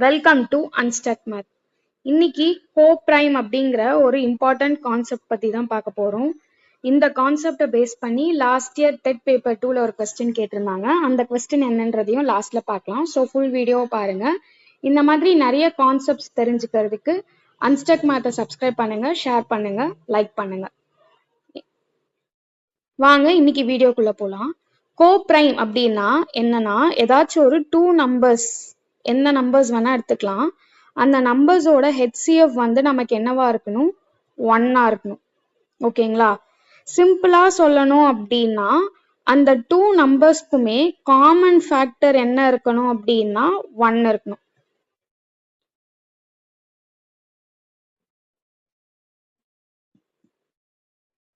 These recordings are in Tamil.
Welcome to Unstuck Math. இன்னைக்கு கோப்ரைம் அப்படிங்கிற ஒரு இம்பார்ட்டன்ட் கான்செப்ட் பத்தி தான் பார்க்க போறோம். இந்த கான்செப்டை பேஸ் பண்ணி லாஸ்ட் இயர் டெட் பேப்பர் 2ல ஒரு கொஸ்டின் கேட்டிருந்தாங்க. அந்த கொஸ்டின் என்னன்றதையும் லாஸ்ட்ல பார்க்கலாம். ஸோ ஃபுல் வீடியோ பாருங்க. இந்த மாதிரி நிறைய கான்செப்ட்ஸ் தெரிஞ்சுக்கிறதுக்கு அன்ஸ்டக் மேத்தை சப்ஸ்கிரைப் பண்ணுங்க, ஷேர் பண்ணுங்க, லைக் பண்ணுங்க. வாங்க இன்னைக்கு வீடியோக்குள்ள போலாம். கோப்ரைம் அப்படின்னா என்னன்னா, ஏதாச்சும் ஒரு டூ நம்பர்ஸ், எந்த நம்பர்ஸ் வேணா எடுத்துக்கலாம். அந்த நம்பர்ஸோட HCF வந்து நமக்கு என்னவா இருக்கணும்? 1 இருக்கணும். ஓகேங்களா? சிம்பிளா சொல்லணும் அப்படின்னா, அந்த டூ நம்பர்ஸ்க்குமே காமன் ஃபேக்டர் என்ன இருக்கணும் அப்படின்னா 1 இருக்கணும்.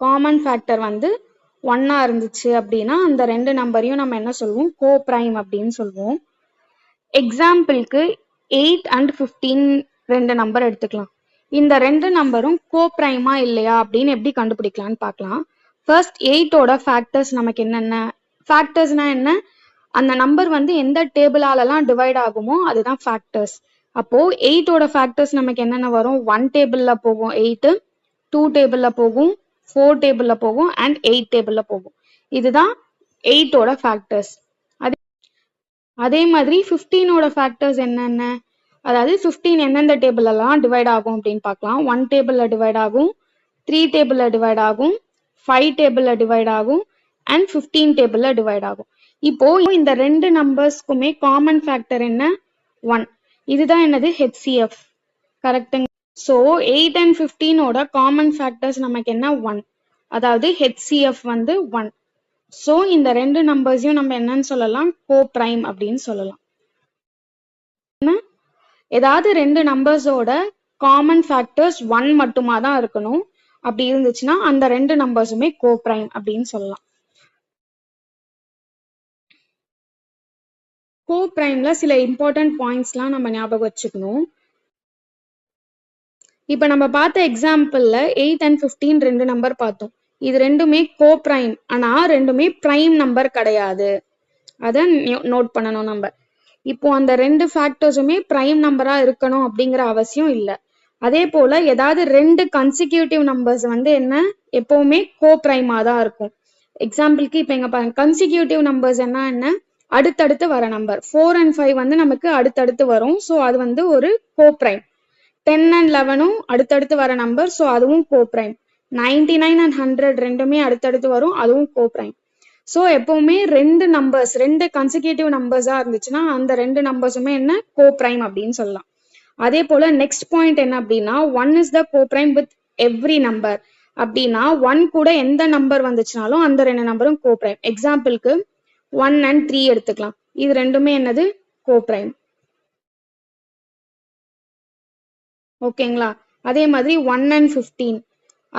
காமன் ஃபேக்டர் வந்து 1 இருந்துச்சு அப்படின்னா அந்த ரெண்டு நம்பரையும் நம்ம என்ன சொல்லுவோம்? கோப்ரைம் அப்படின்னு சொல்லுவோம். எக்ஸாம்பிளுக்கு 8 and 15 ரெண்டு நம்பர் எடுத்துக்கலாம். இந்த ரெண்டு நம்பரும் கோப்ரைமா இல்லையா அப்படின்னு எப்படி கண்டுபிடிக்கலாம்னு பார்க்கலாம். ஃபர்ஸ்ட் 8ஓட ஃபேக்டர்ஸ் நமக்கு என்னென்ன? ஃபேக்டர்ஸ்னா என்ன? அந்த நம்பர் வந்து எந்த டேபிளாலலாம் டிவைட் ஆகுமோ அதுதான் ஃபேக்டர்ஸ். அப்போ 8ஓட ஃபேக்டர்ஸ் நமக்கு என்னென்ன வரும்? 1 டேபிள்ல போகும் 8, 2 டேபிள்ல போகும், 4 டேபிள்ல போகும் அண்ட் 8 டேபிள்ல போகும். இதுதான் 8ஓட ஃபேக்டர்ஸ். அதே மாதிரி 15ஓட ஃபேக்டர்ஸ் என்னென்ன? அதாவது 15 எந்தெந்த டேபிள் எல்லாம் டிவைட் ஆகும் அப்படின்னு பார்க்கலாம். 1 டேபிள்ல டிவைட் ஆகும், 3 டேபிள்ல டிவைட் ஆகும், 5 டேபிள்ல டிவைட் ஆகும் அண்ட் 15 டேபிள்ல டிவைட் ஆகும். இப்போ இந்த ரெண்டு நம்பர்ஸ்க்குமே காமன் ஃபேக்டர் என்ன? 1. இதுதான் என்னது? HCF. கரெக்டுங்க. ஸோ 8 and 15ஓட காமன் ஃபேக்டர்ஸ் நமக்கு என்ன? 1. அதாவது HCF வந்து 1. ஸோ இந்த ரெண்டு நம்பர்ஸையும் நம்ம என்னன்னு சொல்லலாம்? கோப்ரைம் அப்படின்னு சொல்லலாம். ஏதாவது ரெண்டு நம்பர்ஸோட காமன் ஃபேக்டர்ஸ் 1 மட்டுமா தான் இருக்கணும். அப்படி இருந்துச்சுன்னா அந்த ரெண்டு நம்பர்ஸுமே கோப்ரைம் அப்படின்னு சொல்லலாம். கோப்ரைம்ல சில இம்பார்ட்டன்ட் பாயிண்ட்ஸ்லாம் நம்ம ஞாபகம் வச்சுக்கணும். இப்ப நம்ம பார்த்த எக்ஸாம்பிள்ல 8 and 15 ரெண்டு நம்பர் பார்த்தோம். இது ரெண்டுமே கோப்ரைம், ஆனா ரெண்டுமே பிரைம் நம்பர் கிடையாது. அதை நோட் பண்ணணும் நம்ம. இப்போ அந்த ரெண்டு ஃபேக்டர்ஸுமே பிரைம் நம்பரா இருக்கணும் அப்படிங்கிற அவசியம் இல்லை. அதே போல ஏதாவது ரெண்டு கன்சிக்யூட்டிவ் நம்பர்ஸ் வந்து என்ன? எப்பவுமே கோப்ரைமா தான் இருக்கும். எக்ஸாம்பிளுக்கு இப்போ எங்க பாருங்க, கன்சிக்யூட்டிவ் நம்பர்ஸ் என்ன? அடுத்தடுத்து வர நம்பர். 4 and 5 வந்து நமக்கு அடுத்தடுத்து வரும். ஸோ அது வந்து ஒரு கோப்ரைம். 10 and 11 அடுத்தடுத்து வர நம்பர். ஸோ அதுவும் கோப்ரைம். 99 and 100 ரெண்டுமே அடுத்தடுத்து வரும். அதுவும் கோப்ரைம். ஸோ எப்பவுமே ரெண்டு நம்பர்ஸ், ரெண்டு கன்சிக்யூட்டிவ் நம்பர்ஸா இருந்துச்சுன்னா அந்த ரெண்டு நம்பர்ஸுமே என்ன? கோப்ரைம் அப்படின்னு சொல்லலாம். அதே போல நெக்ஸ்ட் பாயிண்ட் என்ன அப்படின்னா, 1 is the coprime with every number. அப்படின்னா 1 கூட எந்த நம்பர் வந்துச்சுனாலும் அந்த ரெண்டு நம்பரும் கோப்ரைம். எக்ஸாம்பிளுக்கு 1 and 3 எடுத்துக்கலாம். இது ரெண்டுமே என்னது? கோப்ரைம். ஓகேங்களா? அதே மாதிரி 1 and 15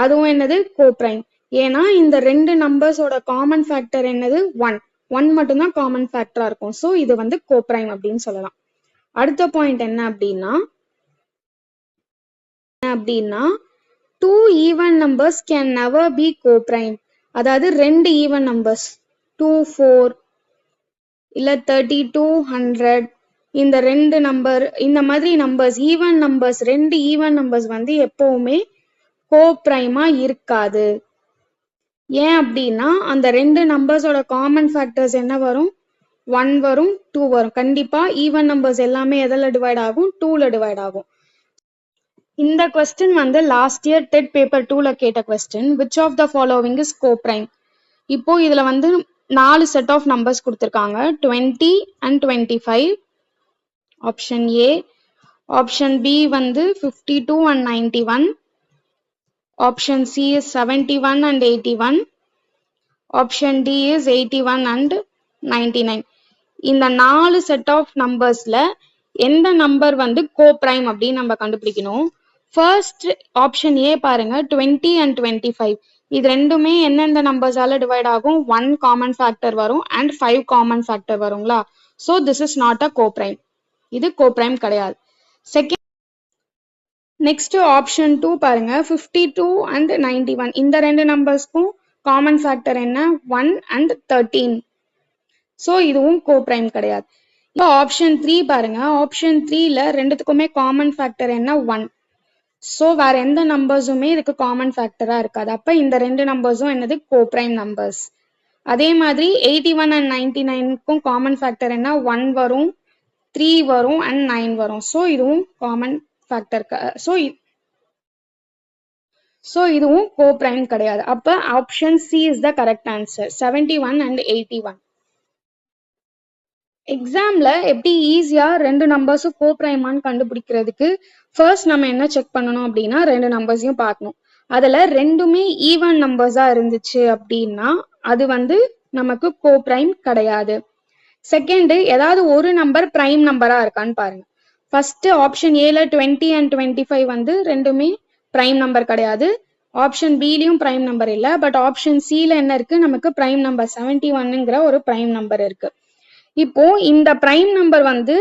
அதுவும் என்னது? கோப்ரைம். ஏன்னா இந்த ரெண்டு நம்பர்ஸோட காமன் ஃபேக்டர் என்னது? 1 மட்டும்தான் காமன் ஃபேக்டரா இருக்கும். ஸோ இது வந்து கோப்ரைம் அப்படின்னு சொல்லலாம். அடுத்த பாயிண்ட் என்ன அப்படின்னா 2 even numbers can never be coprime. அதாவது ரெண்டு ஈவன் நம்பர்ஸ் 2, 4 இல்ல 32, 100 இந்த ரெண்டு நம்பர், இந்த மாதிரி நம்பர்ஸ், ஈவன் நம்பர்ஸ், ரெண்டு ஈவன் நம்பர்ஸ் வந்து எப்பவுமே கோப்ரைமா இருக்காது. ஏன் அப்படின்னா அந்த ரெண்டு நம்பர்ஸோட காமன் ஃபேக்டர்ஸ் என்ன வரும்? 1 வரும், 2 வரும். கண்டிப்பா ஈவன் நம்பர்ஸ் எல்லாமே எதில் டிவைட் ஆகும்? 2ல டிவைட் ஆகும். இந்த கொஸ்டின் வந்து லாஸ்ட் இயர் டெட் பேப்பர் 2ல கேட்ட question. Which of the following is coprime? இப்போ இதுல வந்து 4 செட் ஆஃப் நம்பர்ஸ் கொடுத்துருக்காங்க. 20 and 25 option A. Option B வந்து 52 and 91. Option C is 71 and 81. Option D is 81 and 99. இந்த 4 செட் ஆஃப் நம்பர்ஸ்ல எந்த நம்பர் வந்து கோப்ரைம் அப்படின்னு நம்ம கண்டுபிடிக்கணும். ஃபர்ஸ்ட் ஆப்ஷன் ஏ பாருங்க, 20 and 25. இது ரெண்டுமே எந்தெந்த நம்பர்ஸால டிவைட் ஆகும்? 1 காமன் ஃபேக்டர் வரும் and 5 காமன் ஃபேக்டர் வருங்களா? So this is not a coprime. இது கோப்ரைம் கிடையாது. செகண்ட், நெக்ஸ்ட் ஆப்ஷன் 2 பாருங்க, 52 and 91. இந்த ரெண்டு நம்பர்ஸ்க்கும் காமன் ஃபேக்டர் என்ன? 1 and 13. ஸோ இதுவும் கோப்ரைம் கிடையாது. இப்போ ஆப்ஷன் 3 பாருங்க. ஆப்ஷன் 3ல ரெண்டுத்துக்குமே காமன் ஃபேக்டர் என்ன 1. ஸோ வேற எந்த நம்பர்ஸுமே இதுக்கு காமன் ஃபேக்டரா இருக்காது. அப்ப இந்த ரெண்டு நம்பர்ஸும் என்னது கோப்ரைம் நம்பர்ஸ். அதே மாதிரி 81 அண்ட் 99க்கும் காமன் ஃபேக்டர் என்ன 1 வரும், 3 வரும் அண்ட் 9 வரும். ஸோ இதுவும் காமன் ஃபேக்டர். ஸோ இதுவும் கோப்ரைம் கிடையாது. அப்ப option C is the correct answer. 71 and 81. எக்ஸாம்ல எப்படி ஈஸியா ரெண்டு நம்பர்ஸும் கோப்ரைமான்னு கண்டுபிடிக்கிறதுக்கு ஃபர்ஸ்ட் நம்ம என்ன செக் பண்ணணும் அப்படின்னா ரெண்டு நம்பர்ஸையும் பார்க்கணும். அதுல ரெண்டுமே ஈவன் நம்பர்ஸா இருந்துச்சு அப்படின்னா அது வந்து நமக்கு கோப்ரைம் கிடையாது. செகண்ட், ஏதாவது ஒரு நம்பர் பிரைம் நம்பரா இருக்கான்னு பாருங்க. ஃபர்ஸ்ட் ஆப்ஷன் ஏல 20 அண்ட் 25 வந்து ரெண்டுமே பிரைம் நம்பர் கிடையாது. ஆப்ஷன் பிலையும் பிரைம் நம்பர் இல்லை. பட் ஆப்ஷன் சில என்ன இருக்கு, நமக்கு பிரைம் நம்பர் 71ங்கிற ஒரு பிரைம் நம்பர் இருக்கு. இப்போ இந்த பிரைம் நம்பர் வந்து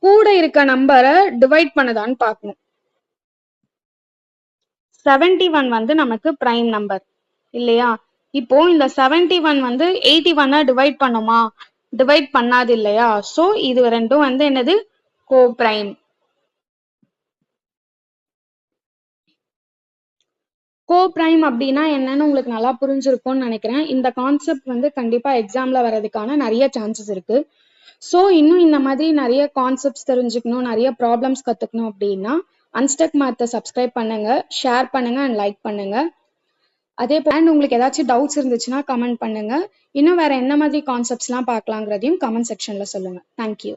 கூட இருக்க நம்பரை டிவைட் பண்ணுதான்னு பார்க்கணும். 71 வந்து நமக்கு பிரைம் நம்பர் இல்லையா? இப்போ இந்த 71 வந்து 81 டிவைட் பண்ணுமா? டிவைட் பண்ணாது இல்லையா? சோ இது ரெண்டும் வந்து என்னது கோப்ரைம். கோப்ரைம் அப்படின்னா என்னன்னு உங்களுக்கு நல்லா புரிஞ்சிருக்கும்னு நினைக்கிறேன். இந்த கான்செப்ட் வந்து கண்டிப்பா எக்ஸாம்ல வர்றதுக்கான நிறைய சான்சஸ் இருக்கு. ஸோ இன்னும் இந்த மாதிரி நிறைய கான்செப்ட்ஸ் தெரிஞ்சுக்கணும், நிறைய ப்ராப்ளம்ஸ் கற்றுக்கணும் அப்படின்னா அன்ஸ்டக் மேத்தை சப்ஸ்கிரைப் பண்ணுங்க, ஷேர் பண்ணுங்க அண்ட் லைக் பண்ணுங்க. அதே போல் உங்களுக்கு ஏதாச்சும் டவுட்ஸ் இருந்துச்சுன்னா கமெண்ட் பண்ணுங்க. இன்னும் வேற என்ன மாதிரி கான்செப்ட்ஸ்லாம் பார்க்கலாங்கிறதையும் கமெண்ட் செக்ஷன்ல சொல்லுங்க. தேங்க்யூ.